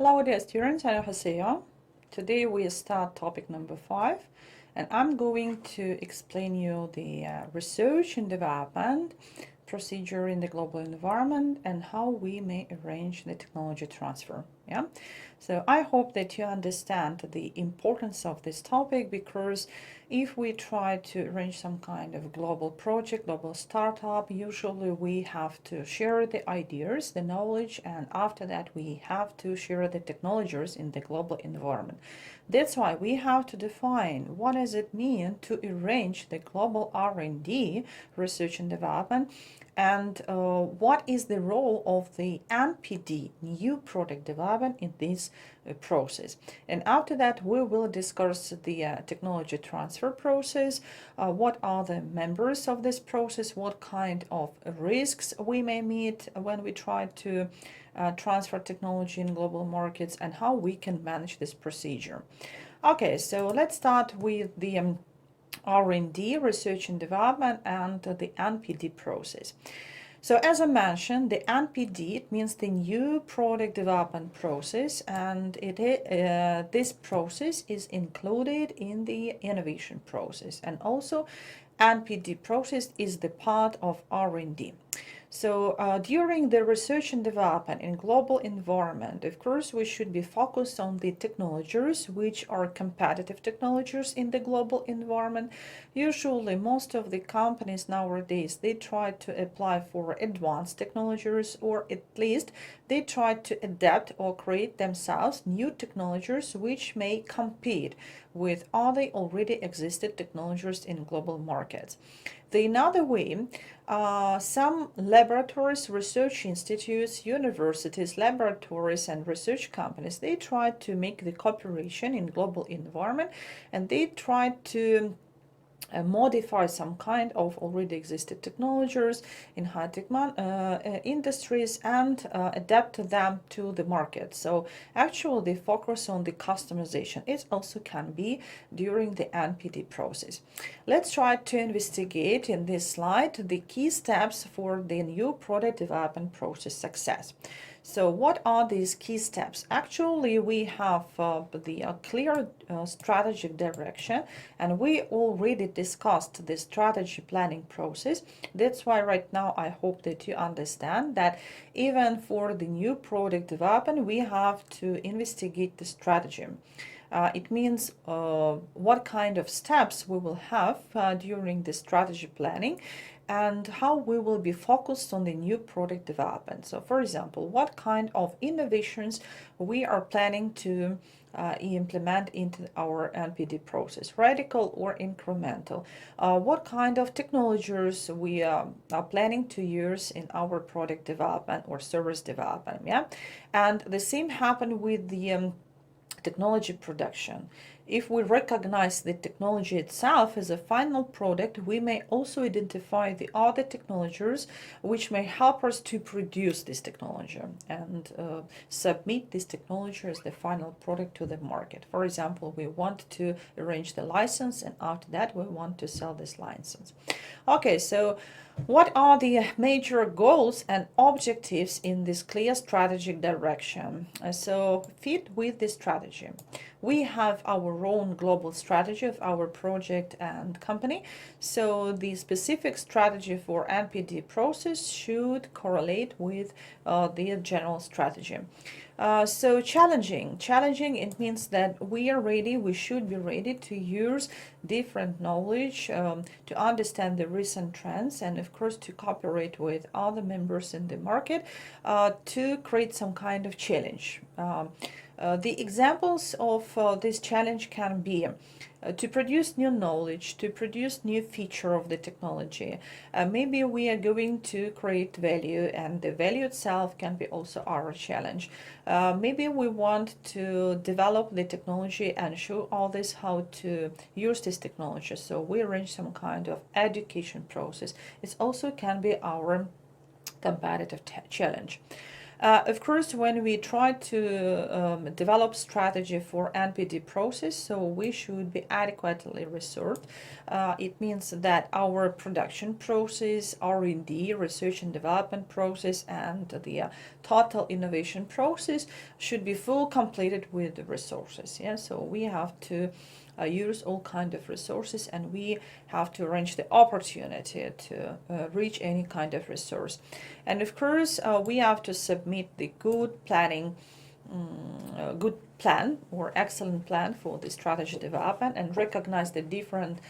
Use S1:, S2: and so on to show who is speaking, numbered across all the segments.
S1: Hello dear students, 안녕하세요. Today we start topic number 5 and I'm going to explain you the research and development procedure in the global environment and how we may arrange the technology transfer. Yeah, so I hope that you understand the importance of this topic, because if we try to arrange some kind of global project, global startup, usually we have to share the ideas, the knowledge, and after that we have to share the technologies in the global environment. That's why we have to define what does it mean to arrange the global R&D, research and development, and what is the role of the NPD, new product development, in this process. And after that we will discuss the technology transfer process, what are the members of this process, what kind of risks we may meet when we try to transfer technology in global markets, and how we can manage this procedure. Okay, so let's start with the R&D, research and development, and the NPD process. So as I mentioned, the NPD, it means the new product development process, and this process is included in the innovation process, and also NPD process is the part of R&D. So during the research and development in global environment, of course, we should be focused on the technologies which are competitive technologies in the global environment. Usually, most of the companies nowadays, they try to apply for advanced technologies, or at least they try to adapt or create themselves new technologies which may compete with other already existed technologies in global markets. The another way, some laboratories, research institutes, universities, laboratories, and research companies, they try to make the cooperation in global environment, and they try to modify some kind of already existed technologies in high-tech industries, and adapt them to the market. So actually they focus on the customization. It also can be during the NPD process. Let's try to investigate in this slide the key steps for the new product development process success. So what are these key steps? Actually, we have the clear strategic direction, and we already discussed the strategy planning process. That's why right now I hope that you understand that even for the new product development, we have to investigate the strategy. It means what kind of steps we will have during the strategy planning, and how we will be focused on the new product development. So for example, what kind of innovations we are planning to implement into our NPD process, radical or incremental, what kind of technologies we are planning to use in our product development or service development. Yeah, and the same happened with the technology production. If we recognize the technology itself as a final product, we may also identify the other technologies which may help us to produce this technology and submit this technology as the final product to the market. For example, we want to arrange the license, and after that we want to sell this license. Okay, so what are the major goals and objectives in this clear strategic direction? So fit with this strategy. We have our own global strategy of our project and company. So the specific strategy for NPD process should correlate with the general strategy. So challenging, it means that we should be ready to use different knowledge, to understand the recent trends, and of course to cooperate with other members in the market to create some kind of challenge. The examples of this challenge can be to produce new knowledge, to produce new feature of the technology. Maybe we are going to create value, and the value itself can be also our challenge. Maybe we want to develop the technology and show others how to use this technology. So we arrange some kind of education process. It also can be our competitive challenge. Of course, when we try to develop strategy for NPD process, so we should be adequately resourced. It means that our production process, R&D, research and development process, and the total innovation process should be full completed with the resources. Yeah, so we have to use all kind of resources, and we have to arrange the opportunity to reach any kind of resource. And of course, we have to submit the good planning, good plan or excellent plan for the strategy development, and recognize the different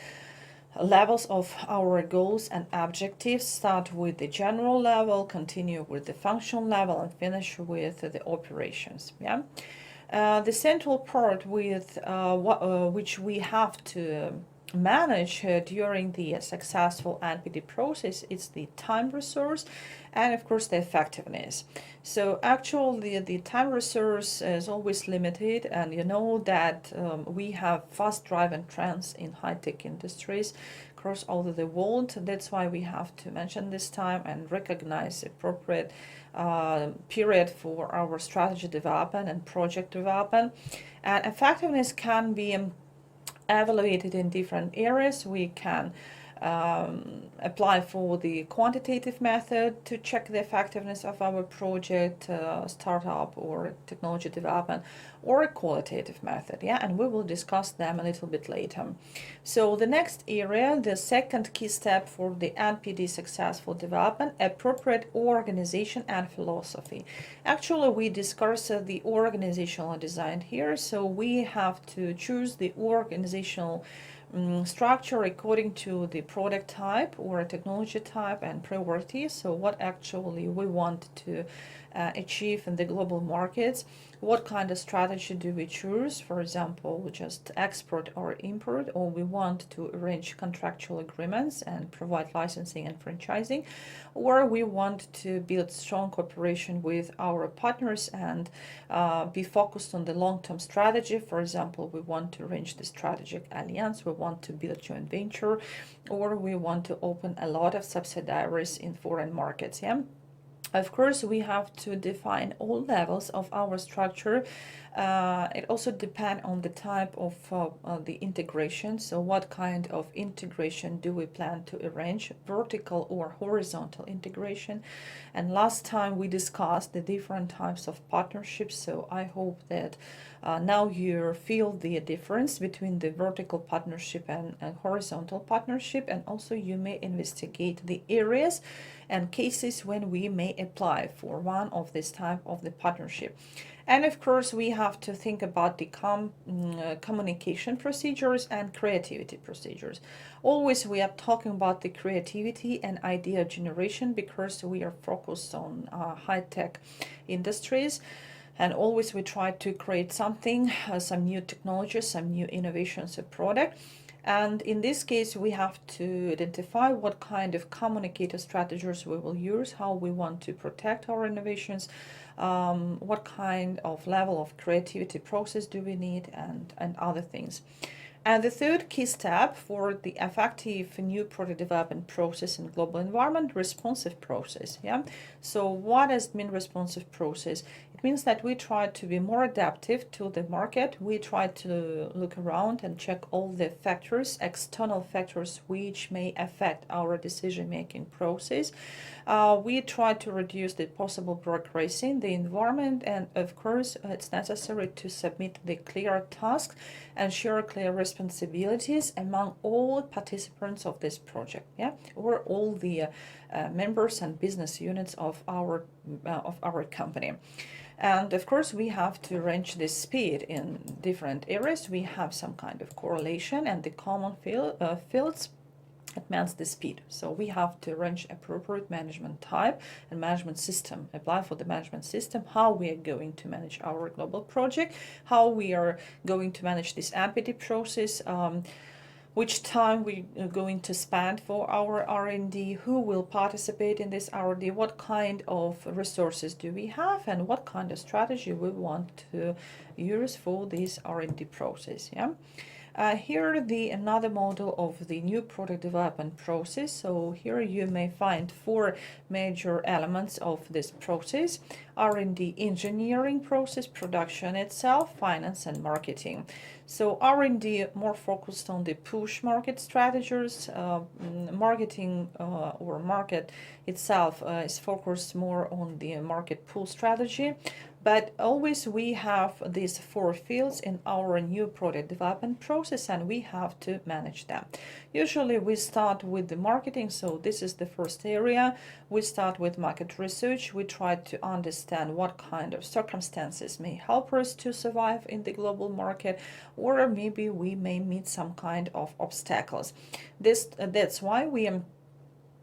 S1: levels of our goals and objectives. Start with the general level, continue with the functional level, and finish with the operations. Yeah. The central part with which we have to manage during the successful NPD process is the time resource and of course the effectiveness. So actually the time resource is always limited, and you know that we have fast driving trends in high-tech industries across all of the world. That's why we have to mention this time and recognize appropriate period for our strategy development and project development. And effectiveness can be evaluated in different areas. We can apply for the quantitative method to check the effectiveness of our project, startup or technology development, or a qualitative method. Yeah, and we will discuss them a little bit later. So the next area, the second key step for the NPD successful development, appropriate organization and philosophy. Actually, we discuss the organizational design here, so we have to choose the organizational structure according to the product type or technology type and priorities. So what actually we want to achieve in the global markets, what kind of strategy do we choose, for example just export or import, or we want to arrange contractual agreements and provide licensing and franchising, or we want to build strong cooperation with our partners and be focused on the long-term strategy. For example, we want to arrange the strategic alliance, we want to build joint venture, or we want to open a lot of subsidiaries in foreign markets. Yeah. Of course, we have to define all levels of our structure. It also depends on the type of the integration. So what kind of integration do we plan to arrange, vertical or horizontal integration? And last time we discussed the different types of partnerships. So I hope that now you feel the difference between the vertical partnership and horizontal partnership, and also you may investigate the areas and cases when we may apply for one of this type of the partnership. And of course, we have to think about the communication procedures and creativity procedures. Always we are talking about the creativity and idea generation because we are focused on high-tech industries. And always we try to create something, some new technologies, some new innovations, a product. And in this case, we have to identify what kind of communicator strategies we will use, how we want to protect our innovations, what kind of level of creativity process do we need, and other things. And the third key step for the effective new product development process in global environment, responsive process. Yeah. So what does it mean, responsive process? It means that we try to be more adaptive to the market. We try to look around and check all the factors, external factors, which may affect our decision-making process. We try to reduce the possible bureaucracy in the environment, and of course, it's necessary to submit the clear tasks and share clear responsibilities among all participants of this project, yeah, or all the members and business units of our company. And of course, we have to arrange the speed in different areas. We have some kind of correlation, and the common fields, it means the speed. So we have to arrange appropriate management type and management system, apply for the management system, how we are going to manage our global project, how we are going to manage this NPD process, which time we are going to spend for our R&D, who will participate in this R&D, what kind of resources do we have, and what kind of strategy we want to use for this R&D process. Yeah. Here the another model of the new product development process. So here you may find four major elements of this process: R&D engineering process, production itself, finance and marketing. So R&D more focused on the push market strategies, marketing or market itself is focused more on the market pull strategy. But always we have these four fields in our new product development process, and we have to manage them. Usually we start with the marketing, so this is the first area. We start with market research. We try to understand what kind of circumstances may help us to survive in the global market, or maybe we may meet some kind of obstacles. That's why we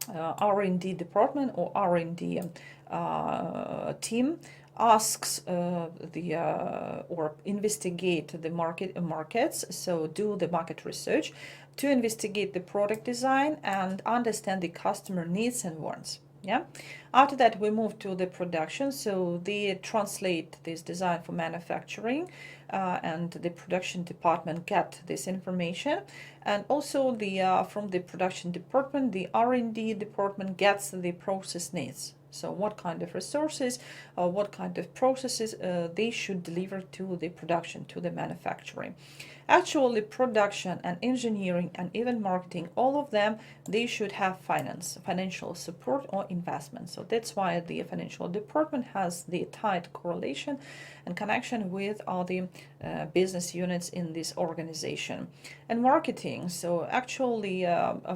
S1: R&D department or R&D team asks or investigate the markets, so do the market research to investigate the product design and understand the customer needs and wants. Yeah. After that, we move to the production, so they translate this design for manufacturing, and the production department get this information, and also the from the production department, the R&D department gets the process needs. So what kind of resources, what kind of processes they should deliver to the production, to the manufacturing. Actually, production and engineering and even marketing, all of them, they should have financial support or investment. So that's why the financial department has the tight correlation and connection with all the business units in this organization. And marketing, so actually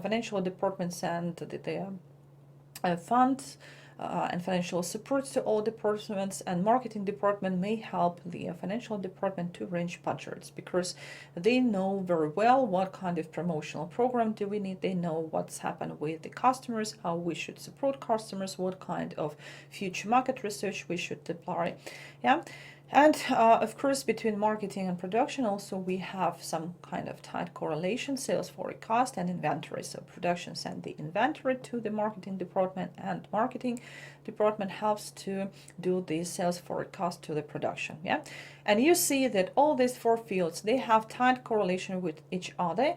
S1: financial departments and the funds and financial support to all departments, and marketing department may help the financial department to arrange budgets, because they know very well what kind of promotional program do we need. They know what's happened with the customers, how we should support customers, what kind of future market research we should apply. Yeah. And of course, between marketing and production, also we have some kind of tight correlation: sales forecast and inventory. So production send the inventory to the marketing department, and marketing department helps to do the sales forecast to the production. Yeah, and you see that all these four fields, they have tight correlation with each other.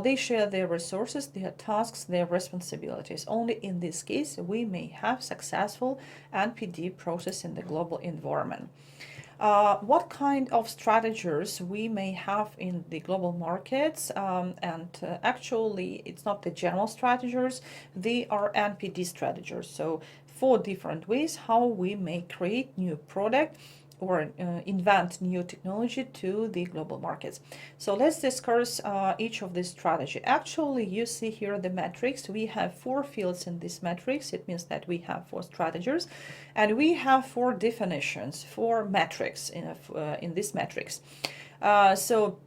S1: They share their resources, their tasks, their responsibilities. Only in this case we may have successful NPD process in the global environment. What kind of strategies we may have in the global markets, actually it's not the general strategies, they are NPD strategies. So 4 different ways how we may create new product or invent new technology to the global markets. So let's discuss each of these strategy. Actually, you see here the metrics. We have 4 fields in this metrics. It means that we have 4 strategies, and we have 4 definitions, 4 metrics in this metrics. So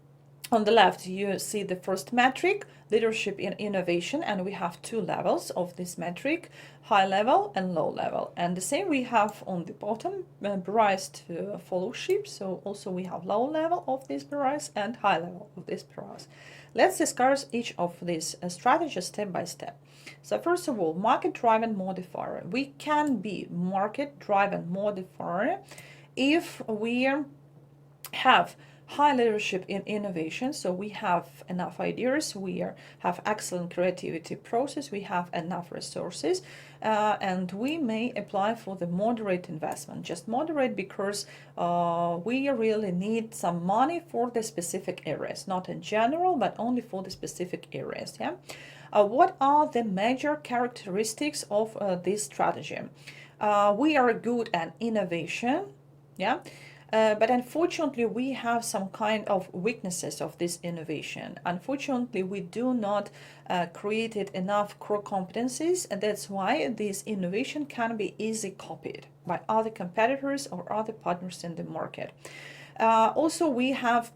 S1: on the left, you see the first metric, leadership in innovation, and we have 2 levels of this metric, high level and low level. And the same we have on the bottom, barriers to fellowship. So also we have low level of these barriers and high level of these barriers. Let's discuss each of these strategies step by step. So first of all, market-driven modifier. We can be market-driven modifier if we have high leadership in innovation, so we have enough ideas, we have excellent creativity process, we have enough resources, and we may apply for the moderate investment. Just moderate because we really need some money for the specific areas, not in general, but only for the specific areas. Yeah. What are the major characteristics of this strategy? We are good at innovation. Yeah. But unfortunately, we have some kind of weaknesses of this innovation. Unfortunately, we do not create enough core competencies, and that's why this innovation can be easily copied by other competitors or other partners in the market. Also, we have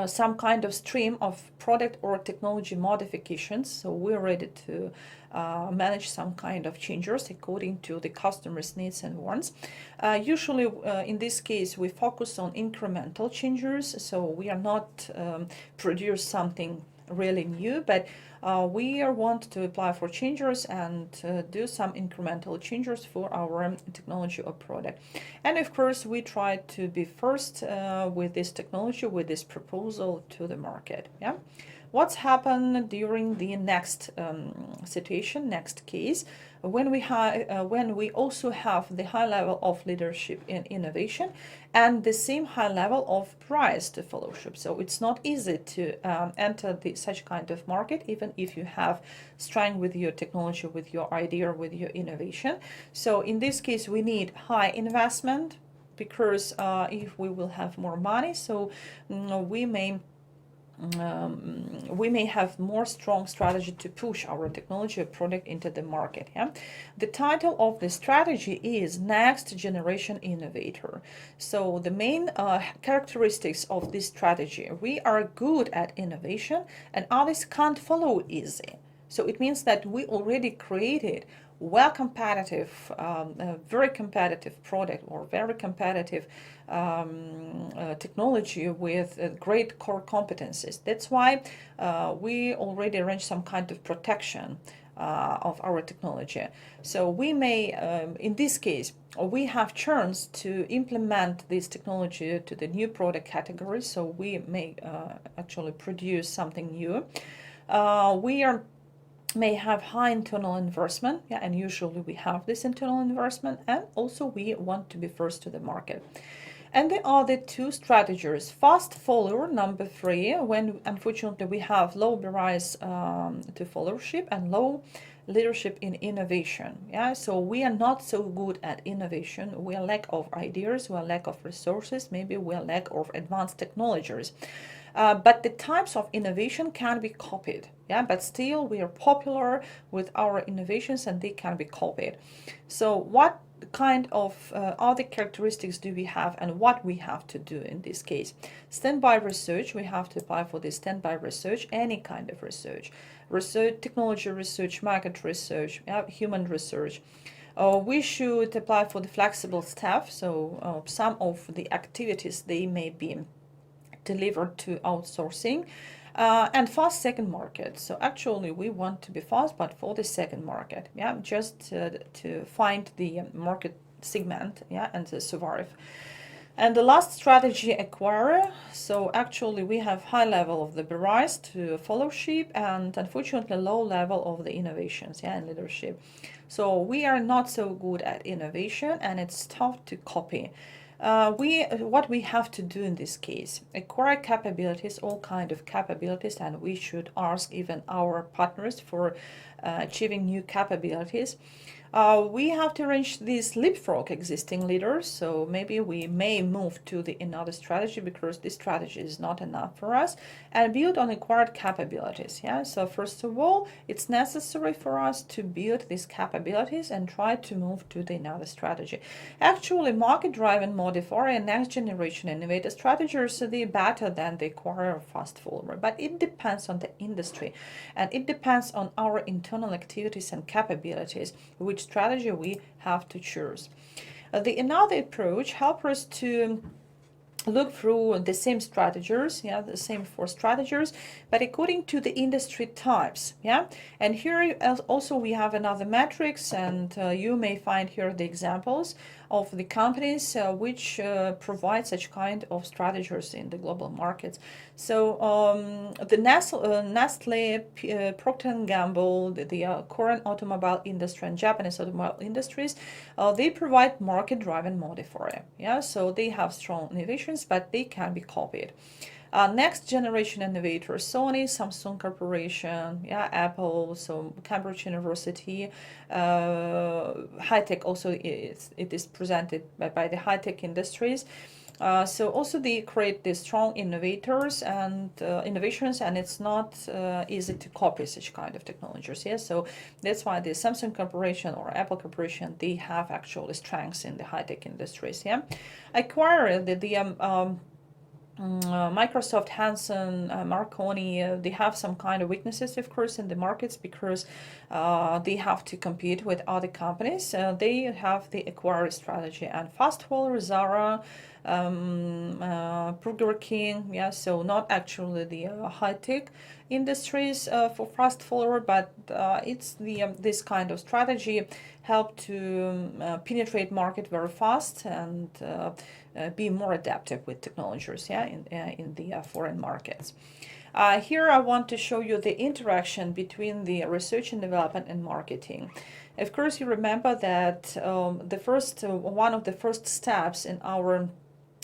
S1: some kind of stream of product or technology modifications, so we're ready to manage some kind of changes according to the customer's needs and wants. Usually in this case we focus on incremental changes, so we are not produce something really new, but We want to apply for changes and do some incremental changes for our technology or product. And of course, we try to be first with this technology, with this proposal to the market. Yeah. What's happened during the next situation, next case, when we also have the high level of leadership in innovation and the same high level of price to fellowship. So it's not easy to enter such kind of market, even if you have strength with your technology, with your idea, with your innovation. So in this case, we need high investment, because if we will have more money, so we may have more strong strategy to push our technology or product into the market. Yeah? The title of the strategy is Next Generation Innovator. So the main characteristics of this strategy: we are good at innovation and others can't follow easy. So it means that we already created well competitive, very competitive product or very competitive technology with great core competencies. That's why we already arrange some kind of protection of our technology. So we may, in this case, we have chance to implement this technology to the new product category. So we may actually produce something new. May have high internal investment, yeah, and usually we have this internal investment, and also we want to be first to the market. And there are the two strategies. Fast follower, number 3, when unfortunately we have low barriers to followership and low leadership in innovation. Yeah, so we are not so good at innovation. We are lack of ideas, we are lack of resources, maybe we are lack of advanced technologies. But the types of innovation can be copied, yeah, but still we are popular with our innovations and they can be copied. So what kind of other characteristics do we have and what we have to do in this case? Standby research, we have to apply for this standby research, any kind of research, technology research, market research, yeah, human research. We should apply for the flexible staff, so some of the activities they may be delivered to outsourcing, and fast second market. So actually we want to be fast, but for the second market, yeah, just to find the market segment, yeah, and to survive. And the last strategy, acquirer. So actually we have high level of the barriers to fellowship and unfortunately low level of the innovations, yeah, and leadership. So we are not so good at innovation and it's tough to copy. What we have to do in this case, acquire capabilities, all kind of capabilities, and we should ask even our partners for achieving new capabilities. We have to arrange these leapfrog existing leaders, so maybe we may move to another strategy because this strategy is not enough for us, and build on acquired capabilities. Yeah, so first of all, it's necessary for us to build these capabilities and try to move to another strategy. Actually, market-driven modifier and next generation innovator strategies are better than the acquirer fast follower, but it depends on the industry and it depends on our internal activities and capabilities, which strategy we have to choose. Another approach helps us to look through the same strategies, yeah, the same 4 strategies, but according to the industry types, yeah. And here also we have another matrix, and you may find here the examples of the companies which provide such kind of strategies in the global markets. So the Nestle, Procter & Gamble, the Korean automobile industry and Japanese automobile industries, they provide market-driven modifier. Yeah, so they have strong innovations, but they can be copied. Next generation innovators, Sony, Samsung Corporation, yeah, Apple, so Cambridge University, high-tech also it is presented by the high-tech industries. So also they create these strong innovators and innovations, and it's not easy to copy such kind of technologies. Yeah, so that's why the Samsung Corporation or Apple Corporation, they have actually strengths in the high-tech industries. Yeah, acquire Microsoft, Hanson, Marconi, they have some kind of weaknesses, of course, in the markets because they have to compete with other companies. They have the acquirer strategy. And fast follower, Zara, Burger King, yeah, so not actually the high-tech industries for fast follower, but it's the this kind of strategy help to penetrate market very fast and be more adaptive with technologies, yeah, in the foreign markets. Here I want to show you the interaction between the research and development and marketing. Of course, you remember that the first one of the first steps in our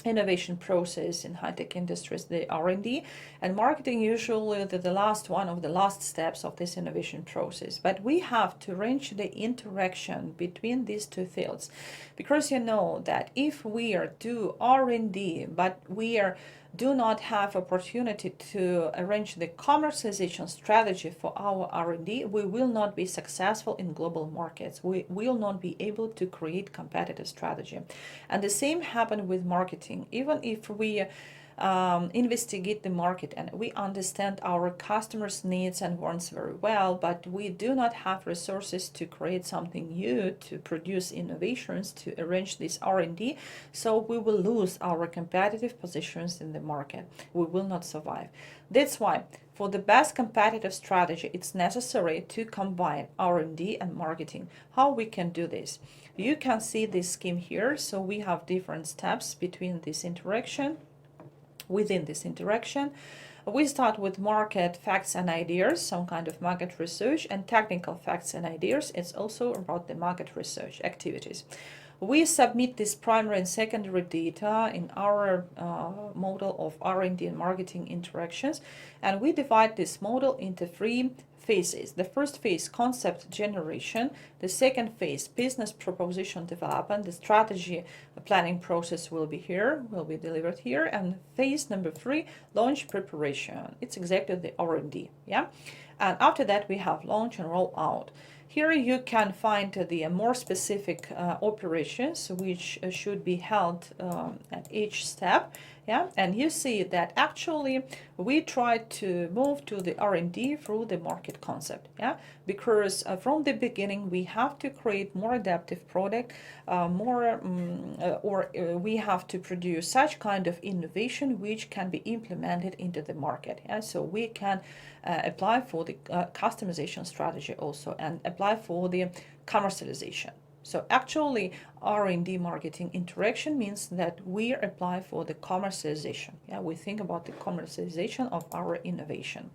S1: innovation process in high-tech industries, the R&D, and marketing usually the last one of the last steps of this innovation process. But we have to arrange the interaction between these two fields, because you know that if we are do R&D, but we are do not have opportunity to arrange the commercialization strategy for our R&D, we will not be successful in global markets. We will not be able to create competitive strategy. And the same happened with marketing. Even if we investigate the market and we understand our customers' needs and wants very well, but we do not have resources to create something new, to produce innovations, to arrange this R&D, so we will lose our competitive positions in the market. We will not survive. That's why for the best competitive strategy, it's necessary to combine R&D and marketing. How we can do this? You can see this scheme here. So we have different steps between this interaction. Within this interaction, we start with market facts and ideas, some kind of market research, and technical facts and ideas. It's also about the market research activities. We submit this primary and secondary data in our model of R&D and marketing interactions, and we divide this model into three phases. The first phase, concept generation. The second phase, business proposition development. The strategy planning process will be delivered here. And phase number 3, launch preparation. It's exactly the R&D, yeah. And after that, we have launch and roll out. Here you can find the more specific operations which should be held at each step. Yeah, and you see that actually we try to move to the R&D through the market concept. Yeah, because from the beginning we have to create more adaptive product, we have to produce such kind of innovation which can be implemented into the market. Yeah, so we can apply for the customization strategy also and apply for the commercialization. So actually, R&D marketing interaction means that we apply for the commercialization. Yeah, we think about the commercialization of our innovation.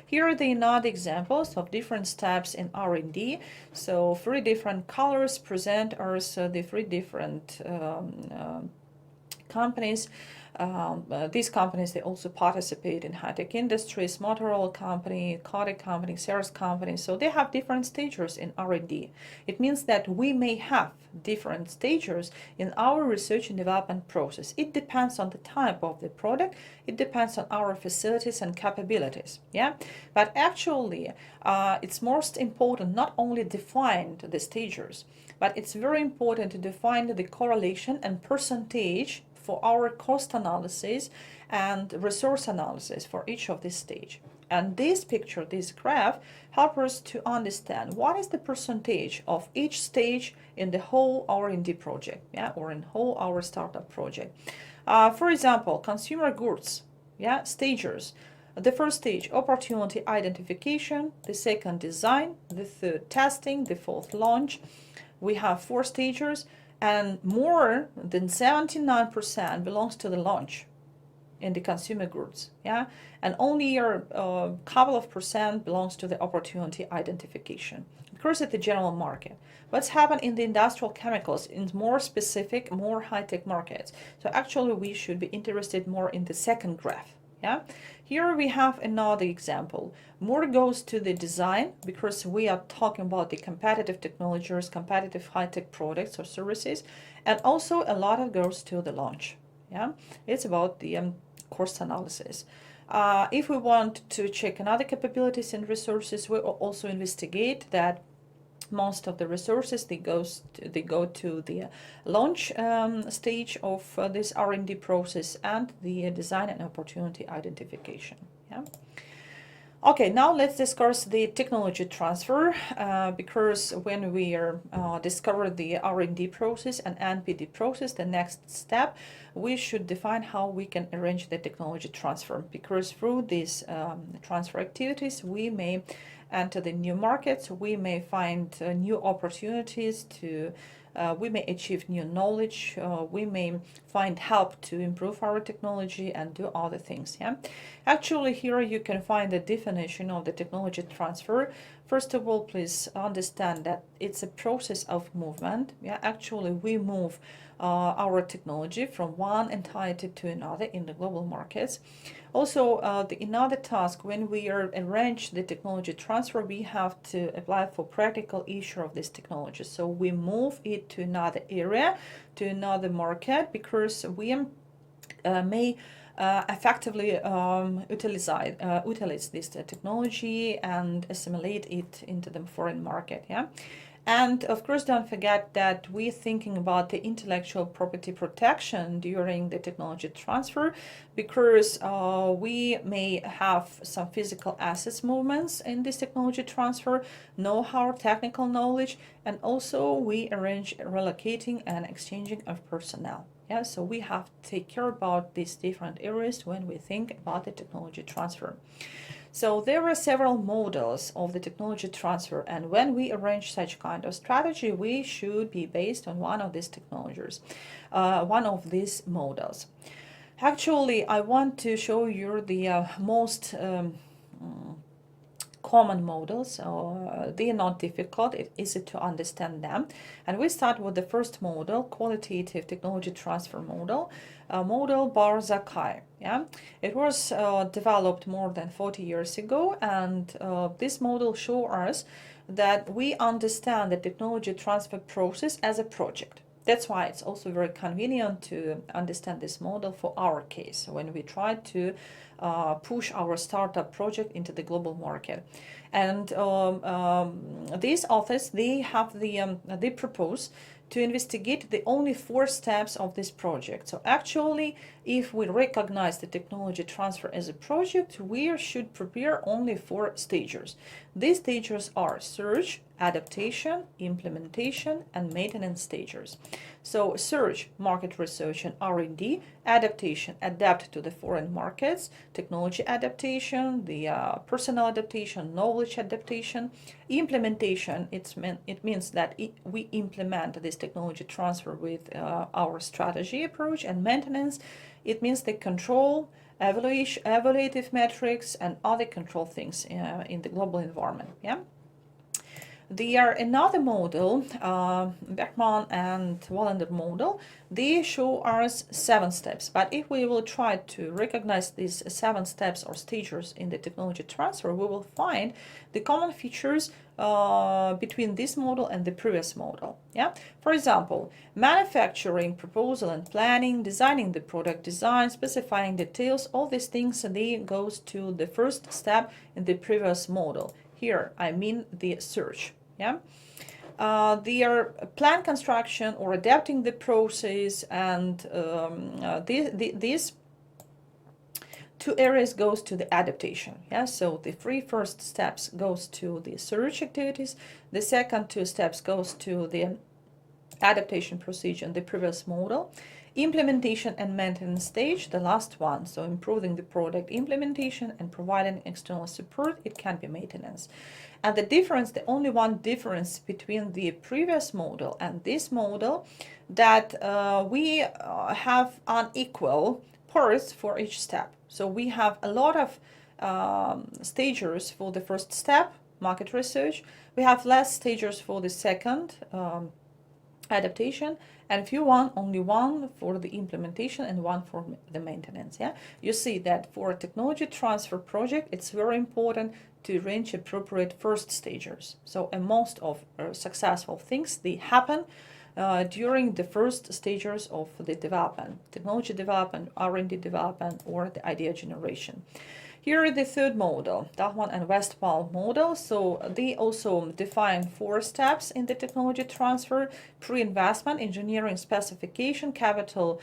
S1: Here are the another examples of different steps in R&D. So 3 different colors present us the 3 different companies. These companies, they also participate in high-tech industries, Motorola company, Kodak company, Sears company. So they have different stages in R&D. It means that we may have different stages in our research and development process. It depends on the type of the product. It depends on our facilities and capabilities. Yeah, but actually, it's most important not only define the stages, but it's very important to define the correlation and percentage for our cost analysis and resource analysis for each of this stage. And this picture, this graph, helps us to understand what is the percentage of each stage in the whole R&D project, yeah, or in whole our startup project. For example, consumer goods, yeah, stages. The first stage, opportunity identification. The second, design. The third, testing. The fourth, launch. We have 4 stages. And more than 79% belongs to the launch in the consumer goods, yeah, and only a couple of percent belongs to the opportunity identification. Of course, at the general market, what's happened in the industrial chemicals in more specific, more high-tech markets. So actually, we should be interested more in the second graph. Yeah, here we have another example. More goes to the design because we are talking about the competitive technologies, competitive high-tech products or services, and also a lot of goes to the launch. Yeah, it's about the cost analysis. If we want to check another capabilities and resources, we will also investigate that most of the resources they go to the launch stage of this R&D process and the design and opportunity identification. Yeah. Okay, now let's discuss the technology transfer, because when we are discover the R&D process and NPD process, the next step, we should define how we can arrange the technology transfer, because through these transfer activities, we may enter the new markets, we may find new opportunities to we may achieve new knowledge, we may find help to improve our technology and do other things. Yeah, actually here you can find the definition of the technology transfer. First of all, please understand that it's a process of movement. Yeah, actually we move our technology from one entity to another in the global markets. Also, another task, when we arrange the technology transfer, we have to apply for practical issue of this technology. So we move it to another area, to another market, because we may effectively utilize this technology and assimilate it into the foreign market. Yeah. And of course, don't forget that we're thinking about the intellectual property protection during the technology transfer, because we may have some physical assets movements in this technology transfer, know-how, technical knowledge, and also we arrange relocating and exchanging of personnel. Yeah, so we have to take care about these different areas when we think about the technology transfer. So there are several models of the technology transfer, and when we arrange such kind of strategy, we should be based on one of these technologies, one of these models. Actually, I want to show you the most common models. They are not difficult, it's easy to understand them. And we start with the first model, qualitative technology transfer model, model Bar-Zakkai. Yeah, it was developed more than 40 years ago, and this model shows us that we understand the technology transfer process as a project. That's why it's also very convenient to understand this model for our case when we try to push our startup project into the global market. And these authors, they propose to investigate the only 4 steps of this project. So actually, if we recognize the technology transfer as a project, we should prepare only 4 stages. These stages are search, adaptation, implementation, and maintenance stages. So search, market research and R&D, adaptation, adapt to the foreign markets, technology adaptation, the personal adaptation, knowledge adaptation, implementation, it means that we implement this technology transfer with our strategy approach, and maintenance, it means the control, evaluative metrics, and other control things in the global environment. Yeah. There are another model, Beckman and Wallander model. They show us 7 steps. But if we will try to recognize these 7 steps or stages in the technology transfer, we will find the common features between this model and the previous model. Yeah. For example, manufacturing, proposal and planning, designing the product design, specifying details, all these things, they goes to the first step in the previous model. Here, I mean the search. Yeah, their plan construction or adapting the process, and these 2 areas goes to the adaptation. Yeah, so the 3 first steps goes to the search activities. The second 2 steps goes to the adaptation procedure in the previous model. Implementation and maintenance stage, the last one, so improving the product implementation and providing external support, it can be maintenance. And the difference, the only one difference between the previous model and this model, that we have unequal parts for each step. So we have a lot of stages for the first step, market research. We have less stages for the second, adaptation, and only one for the implementation and one for the maintenance. Yeah, you see that for a technology transfer project, it's very important to arrange appropriate first stages. So most of successful things, they happen during the first stages of the development, technology development, R&D development, or the idea generation. Here the third model, Dahman and Westphal model. So they also define 4 steps in the technology transfer: pre-investment, engineering specification, capital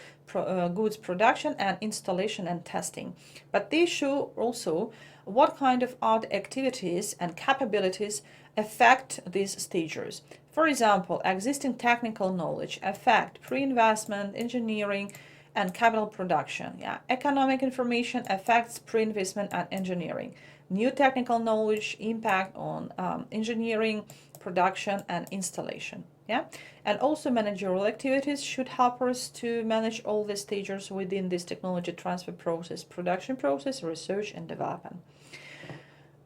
S1: goods production, and installation and testing. But they show also what kind of other activities and capabilities affect these stages. For example, existing technical knowledge affect pre-investment, engineering, and capital production. Yeah, economic information affects pre-investment and engineering. New technical knowledge impact on engineering, production, and installation. Yeah, and also managerial activities should help us to manage all the stages within this technology transfer process: production process, research, and development.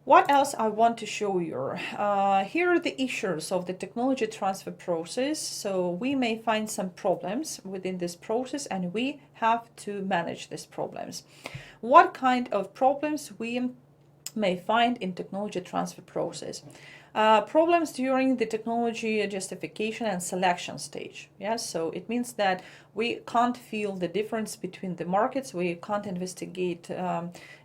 S1: What else I want to show you? Here are the issues of the technology transfer process. So we may find some problems within this process, and we have to manage these problems. What kind of problems we may find in technology transfer process? Problems during the technology justification and selection stage. Yes, so it means that we can't feel the difference between the markets. We can't investigate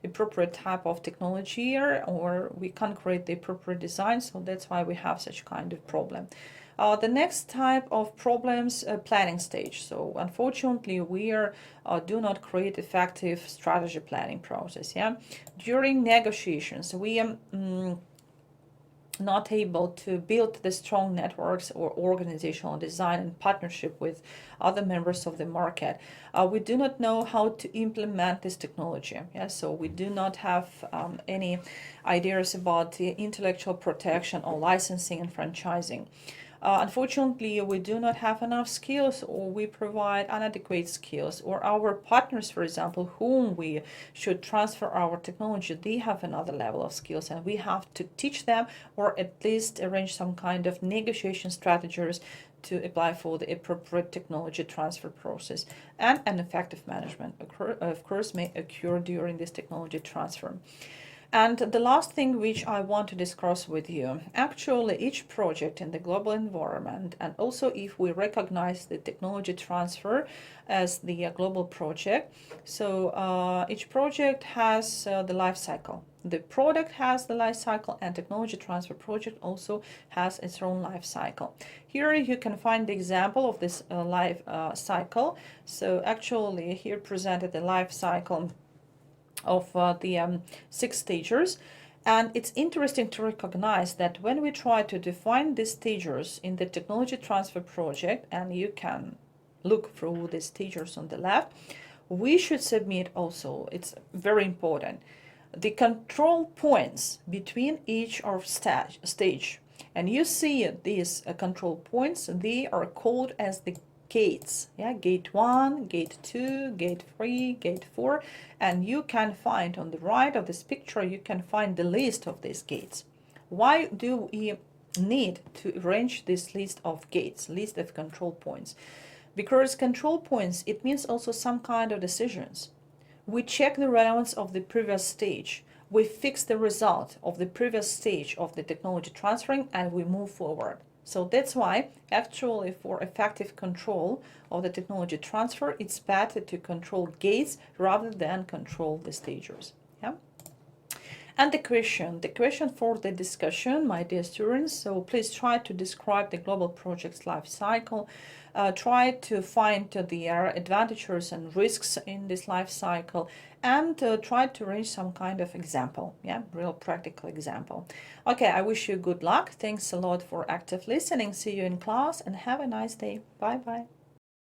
S1: appropriate type of technology here, or we can't create the appropriate design. So that's why we have such kind of problem. The next type of problems, planning stage. So unfortunately, we do not create effective strategy planning process. Yeah, during negotiations, we not able to build the strong networks or organizational design in partnership with other members of the market. We do not know how to implement this technology. Yeah, so we do not have any ideas about the intellectual protection or licensing and franchising. Unfortunately, we do not have enough skills, or we provide inadequate skills, or our partners, for example, whom we should transfer our technology, they have another level of skills, and we have to teach them, or at least arrange some kind of negotiation strategies to apply for the appropriate technology transfer process. And an effective management, of course, may occur during this technology transfer. And the last thing which I want to discuss with you, actually each project in the global environment, and also if we recognize the technology transfer as the global project, so each project has the life cycle. The product has the life cycle, and technology transfer project also has its own life cycle. Here you can find the example of this life cycle. So actually here presented the life cycle of the 6 stages. And it's interesting to recognize that when we try to define these stages in the technology transfer project, and you can look through the stages on the left, we should submit also, it's very important, the control points between each of stage. And you see these control points, they are called as the gates. Yeah, gate 1, gate 2, gate 3, gate 4, and you can find on the right of this picture, you can find the list of these gates. Why do we need to arrange this list of gates, list of control points? Because control points, it means also some kind of decisions. We check the relevance of the previous stage, we fix the result of the previous stage of the technology transferring, and we move forward. So that's why actually for effective control of the technology transfer, it's better to control gates rather than control the stages. Yeah. And the question for the discussion, my dear students, so please try to describe the global project's life cycle. Try to find the advantages and risks in this life cycle, and try to arrange some kind of example, yeah, real practical example. Okay, I wish you good luck. Thanks a lot for active listening. See you in class, and have a nice day. Bye bye.